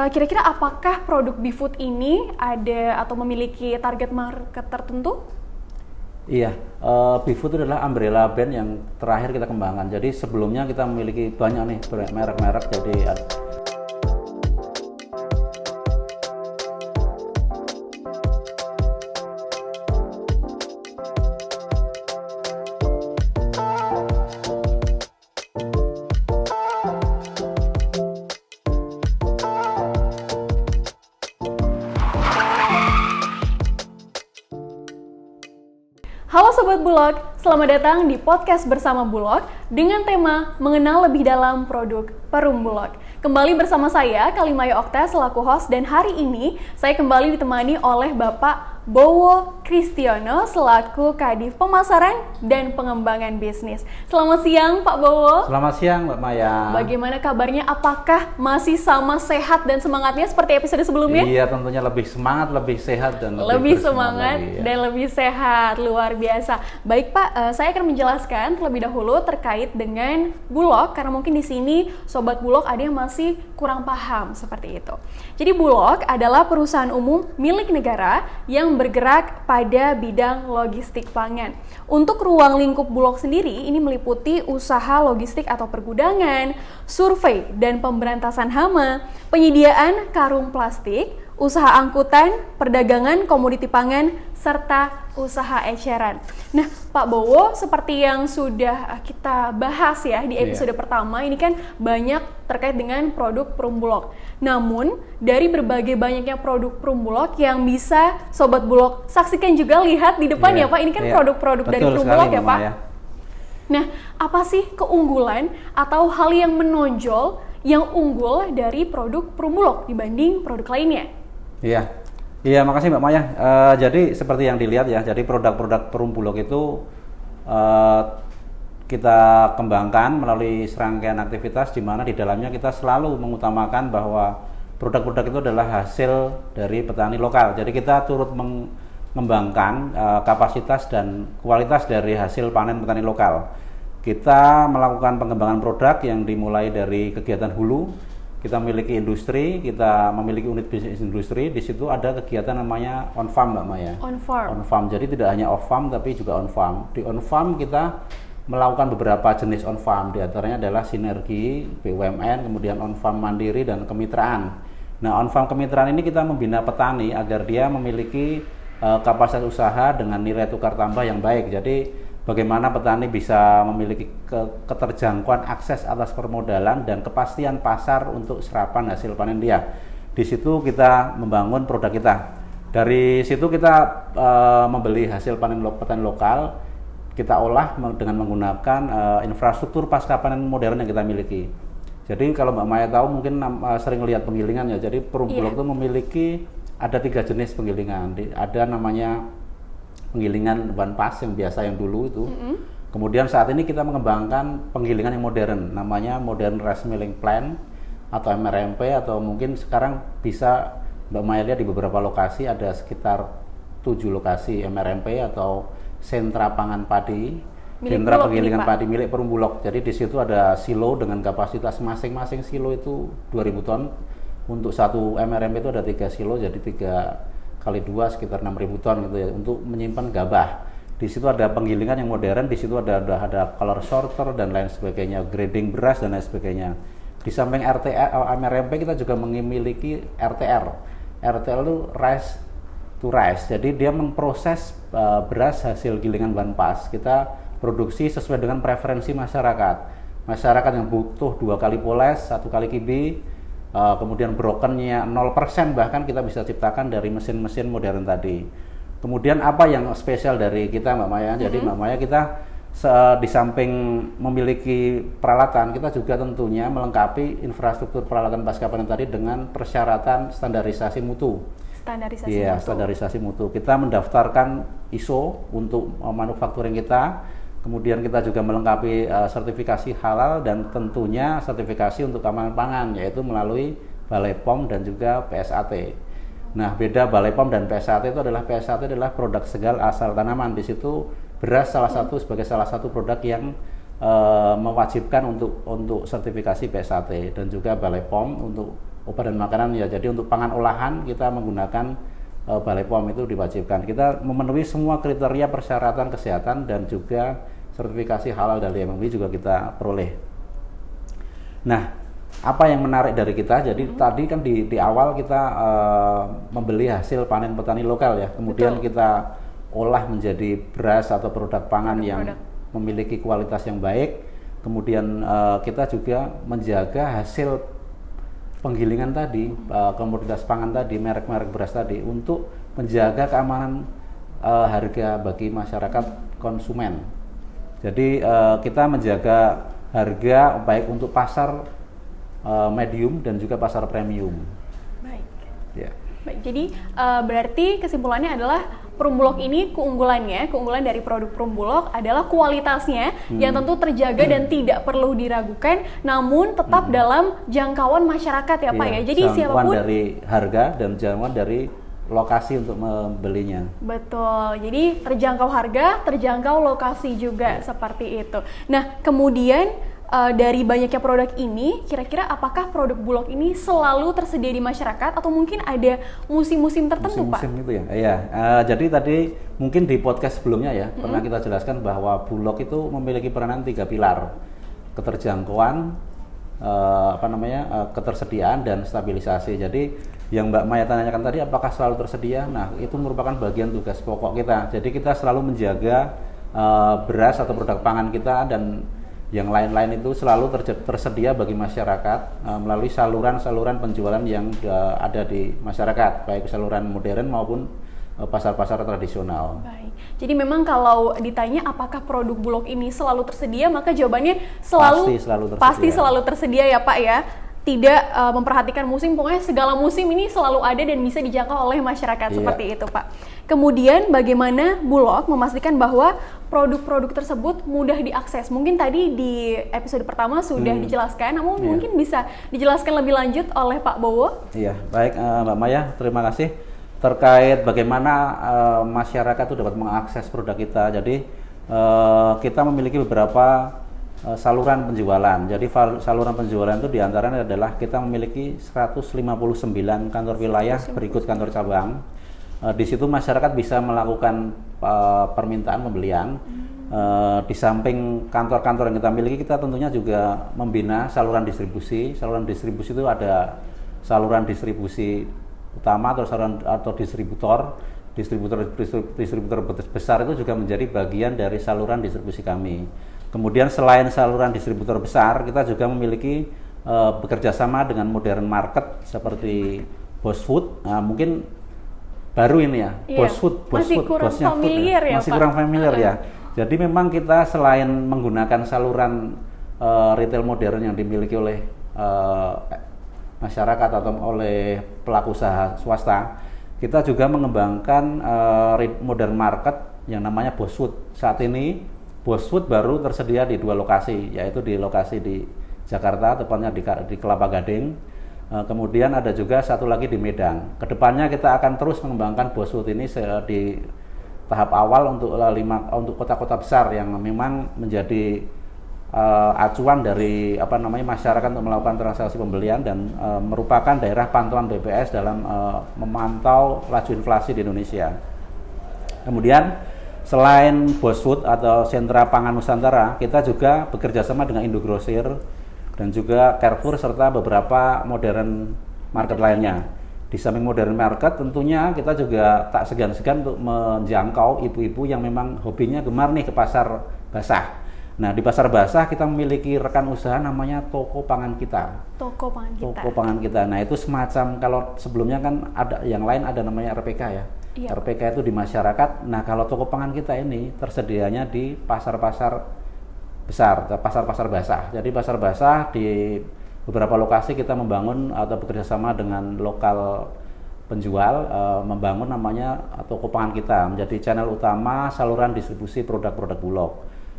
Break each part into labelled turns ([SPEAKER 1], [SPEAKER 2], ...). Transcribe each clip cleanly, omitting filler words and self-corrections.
[SPEAKER 1] kira-kira apakah produk BeFood ini ada atau memiliki target market tertentu?
[SPEAKER 2] Iya, BeFood itu adalah umbrella brand yang terakhir kita kembangkan. Jadi sebelumnya kita memiliki banyak nih merek-merek. Jadi
[SPEAKER 1] Halo Sobat Bulog, selamat datang di podcast bersama Bulog dengan tema mengenal lebih dalam produk Perum Bulog. Kembali bersama saya, Kalimaya Okta selaku host, dan hari ini saya kembali ditemani oleh Bapak Bowo Kristiono selaku Kadif Pemasaran dan Pengembangan Bisnis. Selamat siang Pak Bowo.
[SPEAKER 2] Selamat siang Mbak Maya.
[SPEAKER 1] Bagaimana kabarnya? Apakah masih sama sehat dan semangatnya seperti episode sebelumnya?
[SPEAKER 2] Iya, tentunya lebih semangat, lebih sehat, dan
[SPEAKER 1] lebih semangat lagi, ya. Dan lebih sehat, luar biasa. Baik Pak, saya akan menjelaskan terlebih dahulu terkait dengan Bulog, karena mungkin di sini Sobat Bulog ada yang masih kurang paham seperti itu. Jadi Bulog adalah perusahaan umum milik negara yang bergerak pada bidang logistik pangan. Untuk ruang lingkup Bulog sendiri ini meliputi usaha logistik atau pergudangan, survei dan pemberantasan hama, penyediaan karung plastik, usaha angkutan, perdagangan komoditi pangan, serta usaha eceran. Nah, Pak Bowo, seperti yang sudah kita bahas ya di episode pertama, ini kan banyak terkait dengan produk Perum Bulog. Namun, dari berbagai banyaknya produk Perum Bulog yang bisa Sobat Bulog saksikan juga, lihat di depan ya Pak, ini kan produk-produk dari Perum Bulog ya Pak. Nah, apa sih keunggulan atau hal yang menonjol yang unggul dari produk Perum Bulog dibanding produk lainnya?
[SPEAKER 2] Iya, makasih Mbak Maya. Jadi seperti yang dilihat ya, jadi produk-produk Perum Bulog itu kita kembangkan melalui serangkaian aktivitas di mana di dalamnya kita selalu mengutamakan bahwa produk-produk itu adalah hasil dari petani lokal. Jadi kita turut mengembangkan kapasitas dan kualitas dari hasil panen petani lokal. Kita melakukan pengembangan produk yang dimulai dari kegiatan hulu. Kita memiliki industri, kita memiliki unit bisnis industri. Di situ ada kegiatan namanya on farm, Mbak Maya.
[SPEAKER 1] On farm.
[SPEAKER 2] On farm. Jadi tidak hanya off farm tapi juga on farm. Di on farm kita melakukan beberapa jenis on farm. Di antaranya adalah sinergi, BUMN, kemudian on farm mandiri dan kemitraan. Nah, on farm kemitraan ini kita membina petani agar dia memiliki kapasitas usaha dengan nilai tukar tambah yang baik. Jadi bagaimana petani bisa memiliki keterjangkauan akses atas permodalan dan kepastian pasar untuk serapan hasil panen dia. Di situ kita membangun produk kita. Dari situ kita membeli hasil panen petani lokal, kita olah dengan menggunakan infrastruktur pasca panen modern yang kita miliki. Jadi kalau Mbak Maya tahu mungkin sering lihat penggilingan ya. Jadi Perum Bulog itu memiliki ada 3 jenis penggilingan. Ada namanya penggilingan ban pas yang biasa yang dulu itu. Kemudian saat ini kita mengembangkan penggilingan yang modern, namanya Modern Rice Milling Plant atau MRMP, atau mungkin sekarang bisa Mbak Maya lihat di beberapa lokasi, ada sekitar 7 lokasi MRMP atau sentra pangan padi, sentra penggilingan padi milik Perum Bulog. Jadi di situ ada silo dengan kapasitas masing-masing silo itu 2000 ton. Untuk satu MRMP itu ada 3 silo, jadi 3 kali 2 sekitar 6.000 ton gitu ya, untuk menyimpan gabah. Di situ ada penggilingan yang modern, di situ ada color sorter dan lain sebagainya, grading beras dan lain sebagainya. Di samping MRMP kita juga memiliki RTR. RTR itu rice to rice. Jadi dia memproses beras hasil gilingan bahan pas. Kita produksi sesuai dengan preferensi masyarakat. Masyarakat yang butuh 2 kali poles, 1 kali kibi, kemudian brokennya 0%, bahkan kita bisa ciptakan dari mesin-mesin modern tadi. Kemudian apa yang spesial dari kita Mbak Maya? Jadi Mbak Maya, kita di samping memiliki peralatan, kita juga tentunya melengkapi infrastruktur peralatan pasca panen tadi dengan persyaratan standarisasi mutu. Standarisasi mutu. Kita mendaftarkan ISO untuk manufacturing kita. Kemudian kita juga melengkapi sertifikasi halal dan tentunya sertifikasi untuk keamanan pangan, yaitu melalui Balai POM dan juga PSAT. Nah, beda Balai POM dan PSAT itu adalah PSAT adalah produk segar asal tanaman. Di situ beras sebagai salah satu produk yang mewajibkan untuk sertifikasi PSAT, dan juga Balai POM untuk obat dan makanan ya. Jadi untuk pangan olahan kita menggunakan Balai POM itu diwajibkan. Kita memenuhi semua kriteria persyaratan kesehatan dan juga sertifikasi halal dari MUI juga kita peroleh. Nah, apa yang menarik dari kita? Jadi tadi kan di awal kita membeli hasil panen petani lokal ya. Kemudian kita olah menjadi beras atau produk pangan yang memiliki kualitas yang baik. Kemudian kita juga menjaga hasil penggilingan tadi, komoditas pangan tadi, merek-merek beras tadi untuk menjaga keamanan harga bagi masyarakat konsumen. Jadi kita menjaga harga baik untuk pasar medium dan juga pasar premium.
[SPEAKER 1] Baik.
[SPEAKER 2] Ya.
[SPEAKER 1] Baik. Jadi berarti kesimpulannya adalah Perumbulok ini keunggulan dari produk Perumbulok adalah kualitasnya yang tentu terjaga dan tidak perlu diragukan, namun tetap dalam jangkauan masyarakat ya Pak ya. Jadi
[SPEAKER 2] jangkauan
[SPEAKER 1] siapapun
[SPEAKER 2] dari harga dan jangkauan dari lokasi untuk membelinya.
[SPEAKER 1] Betul. Jadi terjangkau harga, terjangkau lokasi juga seperti itu. Nah, kemudian dari banyaknya produk ini, kira-kira apakah produk Bulog ini selalu tersedia di masyarakat atau mungkin ada musim-musim tertentu, Pak?
[SPEAKER 2] Musim-musim itu ya. Iya. Jadi tadi mungkin di podcast sebelumnya ya pernah kita jelaskan bahwa Bulog itu memiliki peranan 3 pilar: keterjangkauan, ketersediaan dan stabilisasi. Jadi yang Mbak Maya tanyakan tadi apakah selalu tersedia? Nah, itu merupakan bagian tugas pokok kita. Jadi kita selalu menjaga beras atau produk pangan kita dan yang lain-lain itu selalu tersedia bagi masyarakat melalui saluran-saluran penjualan yang ada di masyarakat, baik saluran modern maupun pasar-pasar tradisional.
[SPEAKER 1] Baik. Jadi memang kalau ditanya apakah produk Bulog ini selalu tersedia, maka jawabannya pasti selalu tersedia ya Pak ya. Tidak memperhatikan musim, pokoknya segala musim ini selalu ada dan bisa dijangkau oleh masyarakat seperti itu Pak. Kemudian bagaimana Bulog memastikan bahwa produk-produk tersebut mudah diakses? Mungkin tadi di episode pertama sudah dijelaskan, namun mungkin bisa dijelaskan lebih lanjut oleh Pak Bowo.
[SPEAKER 2] Iya, baik Mbak Maya, terima kasih. Terkait bagaimana masyarakat itu dapat mengakses produk kita. Jadi kita memiliki beberapa saluran penjualan. Jadi saluran penjualan itu diantaranya adalah kita memiliki 159 kantor wilayah berikut kantor cabang. Di situ masyarakat bisa melakukan permintaan pembelian. Di samping kantor-kantor yang kita miliki, kita tentunya juga membina saluran distribusi. Saluran distribusi itu ada saluran distribusi utama atau distributor besar itu juga menjadi bagian dari saluran distribusi kami. Kemudian selain saluran distributor besar, kita juga memiliki bekerja sama dengan modern market seperti BOSfood. Nah, mungkin baru ini ya, BOSfood,
[SPEAKER 1] masih kurang familiar ya,
[SPEAKER 2] masih kurang familiar ya. Jadi memang kita selain menggunakan saluran retail modern yang dimiliki oleh masyarakat atau oleh pelaku usaha swasta, kita juga mengembangkan modern market yang namanya BOSfood. Saat ini BOSfood baru tersedia di 2 lokasi, yaitu di lokasi di Jakarta, tepatnya di Kelapa Gading. Kemudian ada juga satu lagi di Medan. Kedepannya kita akan terus mengembangkan BOSfood ini di tahap awal untuk kota-kota besar yang memang menjadi acuan dari masyarakat untuk melakukan transaksi pembelian dan merupakan daerah pantauan BPS dalam memantau laju inflasi di Indonesia. Kemudian selain BOSfood atau sentra pangan Nusantara, kita juga bekerja sama dengan Indogrosir dan juga Carrefour serta beberapa modern market lainnya. Di samping modern market, tentunya kita juga tak segan-segan untuk menjangkau ibu-ibu yang memang hobinya gemar nih ke pasar basah. Nah, di pasar basah kita memiliki rekan usaha namanya Toko Pangan Kita.
[SPEAKER 1] Toko
[SPEAKER 2] Pangan Kita. Nah, itu semacam, kalau sebelumnya kan ada yang lain ada namanya RPK ya. Iya. RPK itu di masyarakat. Nah, kalau Toko Pangan Kita ini tersedianya di pasar-pasar besar, pasar-pasar basah. Jadi pasar basah di beberapa lokasi kita membangun atau bekerjasama dengan lokal penjual, membangun namanya Toko Pangan Kita menjadi channel utama saluran distribusi produk-produk Bulog.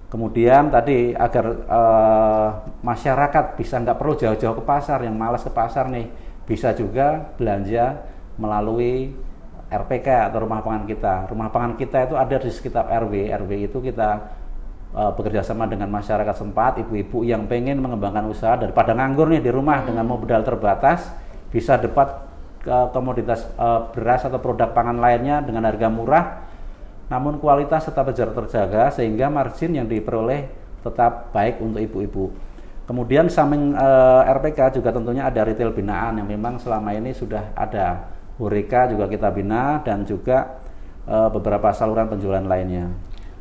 [SPEAKER 2] Kemudian tadi agar masyarakat bisa nggak perlu jauh-jauh ke pasar, yang malas ke pasar nih, bisa juga belanja melalui RPK atau rumah pangan kita. Rumah pangan kita itu ada di sekitar RW. RW itu kita bekerja sama dengan masyarakat setempat, ibu-ibu yang pengen mengembangkan usaha daripada nganggur nih di rumah dengan modal terbatas, bisa dapat komoditas beras atau produk pangan lainnya dengan harga murah, namun kualitas tetap terjaga sehingga margin yang diperoleh tetap baik untuk ibu-ibu. Kemudian samping RPK juga tentunya ada retail binaan yang memang selama ini sudah ada. Horeca juga kita bina dan juga beberapa saluran penjualan lainnya.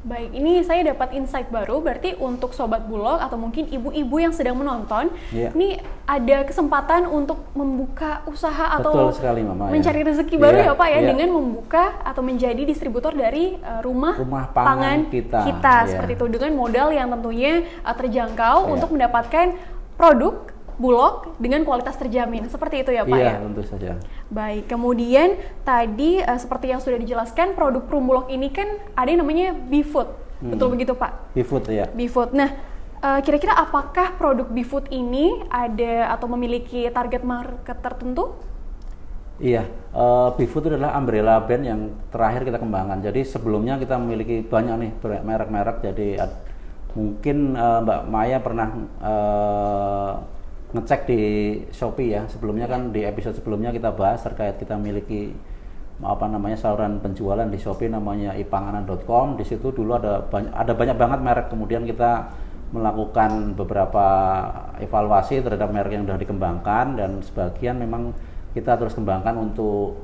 [SPEAKER 1] Baik, ini saya dapat insight baru, berarti untuk Sobat Bulog atau mungkin ibu-ibu yang sedang menonton, ini ada kesempatan untuk membuka usaha atau
[SPEAKER 2] sekali, Mama,
[SPEAKER 1] mencari rezeki baru ya Pak ya, dengan membuka atau menjadi distributor dari rumah pangan kita seperti itu, dengan modal yang tentunya terjangkau untuk mendapatkan produk Bulog dengan kualitas terjamin, seperti itu ya Pak ya?
[SPEAKER 2] Iya, tentu saja.
[SPEAKER 1] Baik, kemudian tadi seperti yang sudah dijelaskan, produk Perumbulok ini kan ada yang namanya BeFood, betul begitu Pak?
[SPEAKER 2] BeFood ya.
[SPEAKER 1] BeFood. Nah, kira-kira apakah produk BeFood ini ada atau memiliki target market tertentu?
[SPEAKER 2] Iya, BeFood itu adalah umbrella brand yang terakhir kita kembangkan. Jadi sebelumnya kita memiliki banyak nih merek-merek, jadi mungkin Mbak Maya pernah ngecek di Shopee ya, sebelumnya kan di episode sebelumnya kita bahas terkait kita memiliki saluran penjualan di Shopee namanya ipanganan.com. Di situ dulu ada banyak banget merek, kemudian kita melakukan beberapa evaluasi terhadap merek yang sudah dikembangkan dan sebagian memang kita terus kembangkan untuk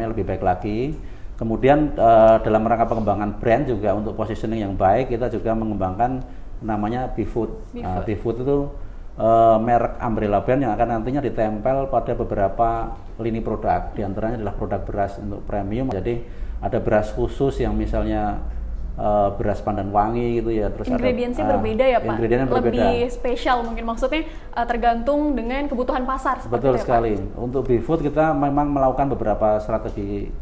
[SPEAKER 2] lebih baik lagi. Kemudian dalam rangka pengembangan brand juga untuk positioning yang baik, kita juga mengembangkan namanya BeFood. BeFood itu merek umbrella brand yang akan nantinya ditempel pada beberapa lini produk, diantaranya adalah produk beras untuk premium. Jadi ada beras khusus yang misalnya beras pandan wangi gitu ya, terus
[SPEAKER 1] ingredientsnya berbeda ya Pak,
[SPEAKER 2] ingredientnya
[SPEAKER 1] lebih spesial mungkin, maksudnya tergantung dengan kebutuhan pasar.
[SPEAKER 2] Betul sekali. Untuk BeFood kita memang melakukan beberapa strategi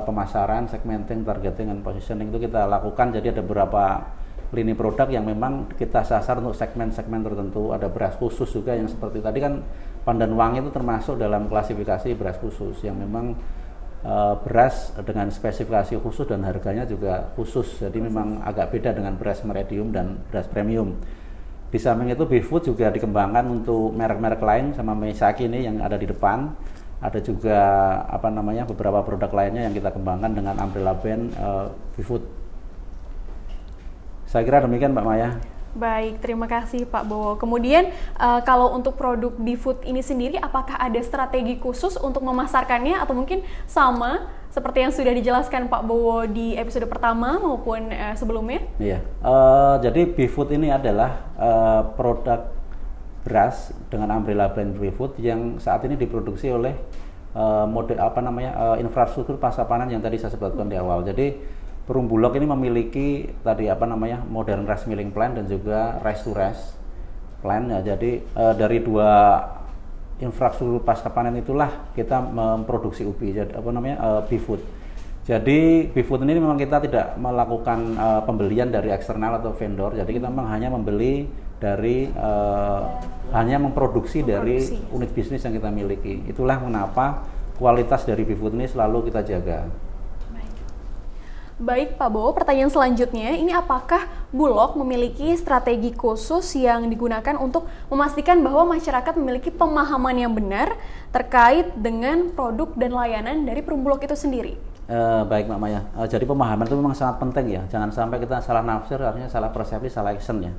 [SPEAKER 2] pemasaran, segmenting, targeting, dan positioning itu kita lakukan. Jadi ada beberapa lini produk yang memang kita sasar untuk segmen-segmen tertentu. Ada beras khusus juga yang seperti tadi kan, pandan wangi itu termasuk dalam klasifikasi beras khusus yang memang beras dengan spesifikasi khusus dan harganya juga khusus. Jadi memang agak beda dengan beras medium dan beras premium. Di samping itu BeFood juga dikembangkan untuk merek-merek lain sama Meisaki ini yang ada di depan. Ada juga beberapa produk lainnya yang kita kembangkan dengan umbrella brand BeFood. Saya kira demikian Mbak Maya.
[SPEAKER 1] Baik, terima kasih Pak Bowo. Kemudian kalau untuk produk BeFood ini sendiri, apakah ada strategi khusus untuk memasarkannya atau mungkin sama seperti yang sudah dijelaskan Pak Bowo di episode pertama maupun sebelumnya?
[SPEAKER 2] Iya, jadi BeFood ini adalah produk beras dengan umbrella brand BeFood yang saat ini diproduksi oleh infrastruktur pasca panen yang tadi saya sebutkan di awal. Jadi Perumbulok ini memiliki tadi modern rice milling plant dan juga rice to rice plant ya. Jadi dari dua infrastruktur pasca panen itulah kita memproduksi ubi, jadi BeFood. Jadi BeFood ini memang kita tidak melakukan pembelian dari eksternal atau vendor. Jadi kita memang hanya membeli dari hanya memproduksi dari unit bisnis yang kita miliki. Itulah mengapa kualitas dari BeFood ini selalu kita jaga.
[SPEAKER 1] Baik Pak Bowo, pertanyaan selanjutnya, ini apakah Bulog memiliki strategi khusus yang digunakan untuk memastikan bahwa masyarakat memiliki pemahaman yang benar terkait dengan produk dan layanan dari Perumbulok itu sendiri?
[SPEAKER 2] Baik Mbak Maya, jadi pemahaman itu memang sangat penting ya, jangan sampai kita salah nafsir, artinya salah persepsi, salah action ya.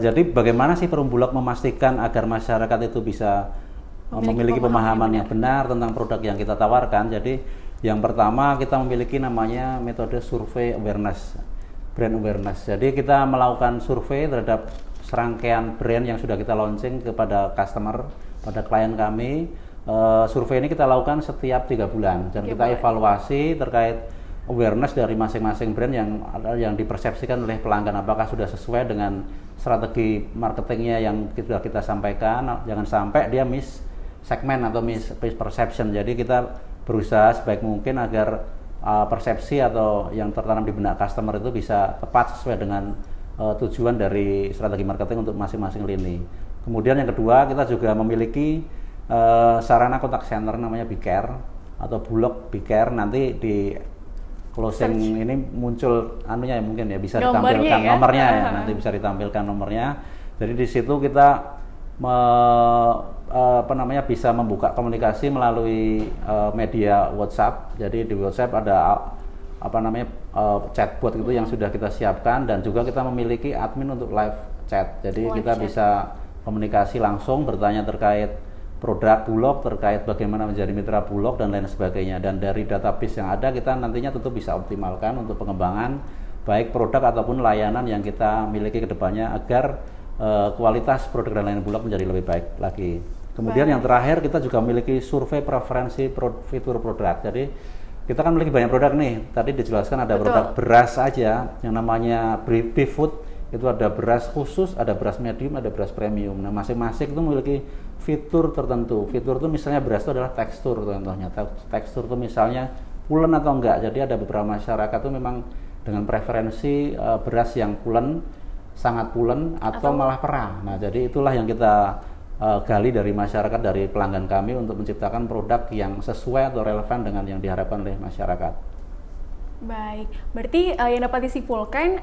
[SPEAKER 2] Jadi bagaimana sih Perumbulok memastikan agar masyarakat itu bisa memiliki pemahaman yang benar tentang produk yang kita tawarkan? Jadi yang pertama kita memiliki namanya metode survei awareness, brand awareness. Jadi kita melakukan survei terhadap serangkaian brand yang sudah kita launching kepada customer, pada klien kami. Survei ini kita lakukan setiap 3 bulan dan kita evaluasi terkait awareness dari masing-masing brand yang dipersepsikan oleh pelanggan, apakah sudah sesuai dengan strategi marketingnya yang sudah kita sampaikan. Jangan sampai dia miss segmen atau miss perception. Jadi kita berusaha sebaik mungkin agar persepsi atau yang tertanam di benak customer itu bisa tepat sesuai dengan tujuan dari strategi marketing untuk masing-masing lini. Kemudian yang kedua, kita juga memiliki sarana kontak center namanya BeCare atau Bulog BeCare. Nanti di closing ini muncul mungkin ya bisa ditampilkan nomornya ya, nanti bisa ditampilkan nomornya. Jadi di situ kita bisa membuka komunikasi melalui media WhatsApp. Jadi di WhatsApp ada chatbot itu yang sudah kita siapkan, dan juga kita memiliki admin untuk live chat. Jadi kita bisa komunikasi langsung, bertanya terkait produk Bulog, terkait bagaimana menjadi mitra Bulog dan lain sebagainya. Dan dari database yang ada, kita nantinya tentu bisa optimalkan untuk pengembangan baik produk ataupun layanan yang kita miliki ke depannya, agar kualitas produk dan layanan Bulog menjadi lebih baik lagi. Kemudian yang terakhir, kita juga memiliki survei preferensi fitur produk. Jadi kita kan memiliki banyak produk nih. Tadi dijelaskan ada produk beras aja yang namanya beef food, itu ada beras khusus, ada beras medium, ada beras premium. Nah, masing-masing itu memiliki fitur tertentu. Fitur itu misalnya beras itu adalah tekstur, contohnya tekstur itu misalnya pulen atau enggak. Jadi ada beberapa masyarakat itu memang dengan preferensi beras yang pulen, sangat pulen, atau malah perah. Nah, jadi itulah yang kita gali dari masyarakat, dari pelanggan kami, untuk menciptakan produk yang sesuai atau relevan dengan yang diharapkan oleh masyarakat.
[SPEAKER 1] Baik, berarti yang dapat disimpulkan,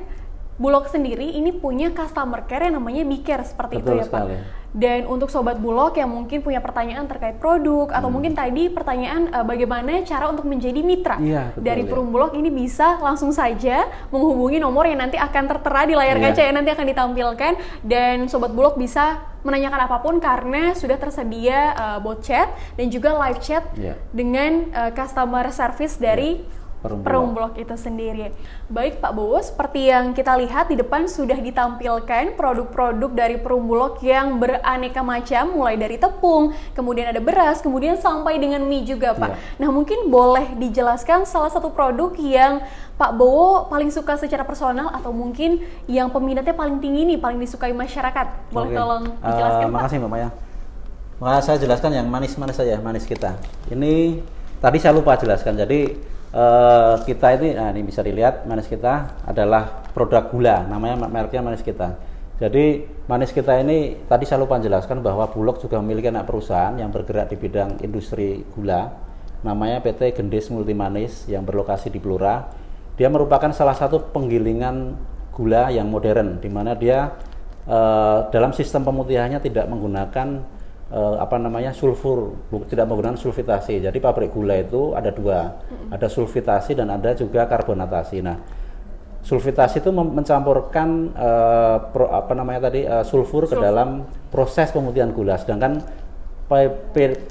[SPEAKER 1] Bulog sendiri ini punya customer care yang namanya BeCare, seperti
[SPEAKER 2] Betul
[SPEAKER 1] itu ya
[SPEAKER 2] sekali.
[SPEAKER 1] Pak. Dan untuk Sobat Bulog yang mungkin punya pertanyaan terkait produk, atau mungkin tadi pertanyaan bagaimana cara untuk menjadi mitra dari Perum Bulog, ini bisa langsung saja menghubungi nomor yang nanti akan tertera di layar kaca yang nanti akan ditampilkan. Dan Sobat Bulog bisa menanyakan apapun karena sudah tersedia bot chat dan juga live chat dengan customer service dari Perum Bulog itu sendiri. Baik Pak Bowo, seperti yang kita lihat di depan sudah ditampilkan produk-produk dari Perum Bulog yang beraneka macam, mulai dari tepung, kemudian ada beras, kemudian sampai dengan mie juga Pak. Nah, mungkin boleh dijelaskan salah satu produk yang Pak Bowo paling suka secara personal, atau mungkin yang peminatnya paling tinggi nih, paling disukai masyarakat. Boleh tolong dijelaskan Pak?
[SPEAKER 2] Makasih Mbak Maya. Maka saya jelaskan yang manis-manis saja, manis kita. Ini tadi saya lupa jelaskan. Jadi kita ini bisa dilihat, manis kita adalah produk gula, namanya mereknya manis kita. Jadi manis kita ini tadi saya lupa jelaskan bahwa Bulog juga memiliki anak perusahaan yang bergerak di bidang industri gula, namanya PT Gendis Multimanis, yang berlokasi di Blora. Dia merupakan salah satu penggilingan gula yang modern, di mana dia dalam sistem pemutihannya tidak menggunakan sulfur, tidak menggunakan sulfitasi. Jadi pabrik gula itu ada dua, ada sulfitasi dan ada juga karbonatasi. Nah, sulfitasi itu mencampurkan sulfur ke dalam proses pemutihan gula, sedangkan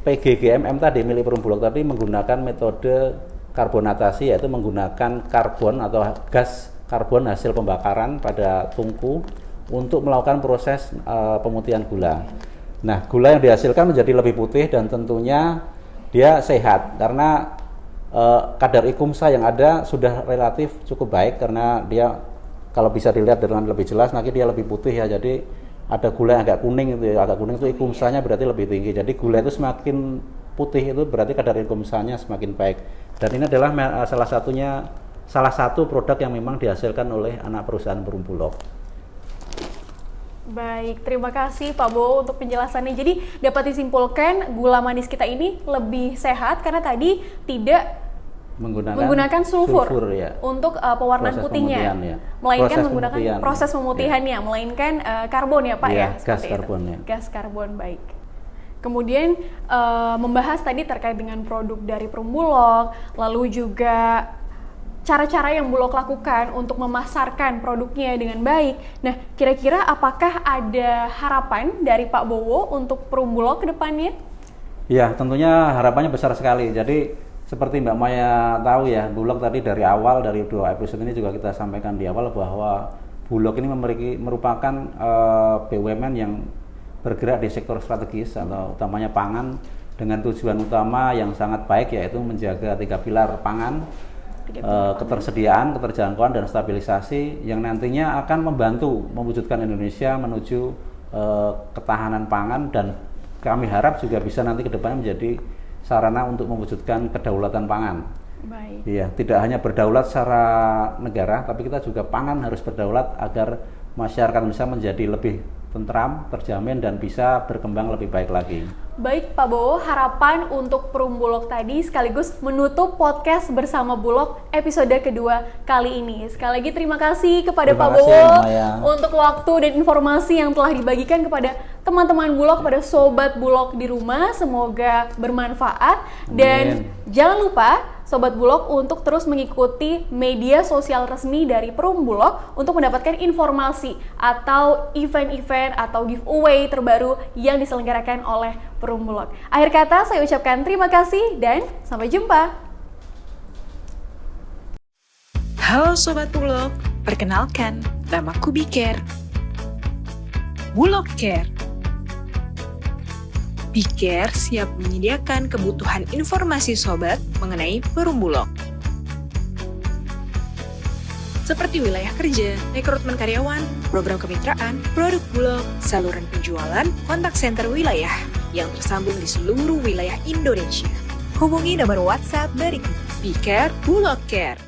[SPEAKER 2] PGGMM tadi milik Perum Bulog tadi menggunakan metode karbonatasi, yaitu menggunakan karbon atau gas karbon hasil pembakaran pada tungku untuk melakukan proses pemutihan gula. Nah, gula yang dihasilkan menjadi lebih putih dan tentunya dia sehat karena kadar ikumsa yang ada sudah relatif cukup baik, karena dia kalau bisa dilihat dengan lebih jelas nanti dia lebih putih ya. Jadi ada gula yang agak kuning itu, agak kuning itu ikumsanya berarti lebih tinggi. Jadi gula itu semakin putih itu berarti kadar ikumsanya semakin baik. Dan ini adalah salah satu produk yang memang dihasilkan oleh anak perusahaan Perum Bulog.
[SPEAKER 1] Baik, terima kasih Pak Bowo untuk penjelasannya. Jadi dapat disimpulkan gula manis kita ini lebih sehat karena tadi tidak menggunakan sulfur untuk pewarnaan putihnya, melainkan menggunakan proses pemutihannya, melainkan karbon ya Pak ya?
[SPEAKER 2] Gas karbon ya.
[SPEAKER 1] Gas karbon, baik. Kemudian membahas tadi terkait dengan produk dari Perum Bulog, lalu juga cara-cara yang Bulog lakukan untuk memasarkan produknya dengan baik. Nah, kira-kira apakah ada harapan dari Pak Bowo untuk Perum Bulog ke depannya?
[SPEAKER 2] Ya, tentunya harapannya besar sekali. Jadi, seperti Mbak Maya tahu ya, Bulog tadi dari awal, dari 2 episode ini juga kita sampaikan di awal bahwa Bulog ini merupakan BUMN yang bergerak di sektor strategis atau utamanya pangan, dengan tujuan utama yang sangat baik, yaitu menjaga 3 pilar pangan, ketersediaan, keterjangkauan, dan stabilisasi, yang nantinya akan membantu mewujudkan Indonesia menuju ketahanan pangan, dan kami harap juga bisa nanti ke depannya menjadi sarana untuk mewujudkan kedaulatan pangan.
[SPEAKER 1] Baik.
[SPEAKER 2] Iya, tidak hanya berdaulat secara negara, tapi kita juga pangan harus berdaulat agar masyarakat bisa menjadi lebih tentram, terjamin, dan bisa berkembang lebih baik lagi.
[SPEAKER 1] Baik Pak Bowo, harapan untuk Perum Bulog tadi sekaligus menutup podcast bersama Bulog episode kedua kali ini. Sekali lagi terima kasih kepada Pak Bowo untuk waktu dan informasi yang telah dibagikan kepada teman-teman Bulog, kepada sobat Bulog di rumah. Semoga bermanfaat. Dan jangan lupa sobat Bulog untuk terus mengikuti media sosial resmi dari Perum Bulog untuk mendapatkan informasi atau event-event atau giveaway terbaru yang diselenggarakan oleh Perum Bulog. Akhir kata saya ucapkan terima kasih dan sampai jumpa.
[SPEAKER 3] Halo Sobat Bulog, perkenalkan, namaku Bicare. Bulog Care. Bicare siap menyediakan kebutuhan informasi sobat mengenai Perum Bulog. Seperti wilayah kerja, rekrutmen karyawan, program kemitraan, produk Bulog, saluran penjualan, kontak center wilayah yang tersambung di seluruh wilayah Indonesia. Hubungi nomor WhatsApp berikut. Bicare Bulog Care.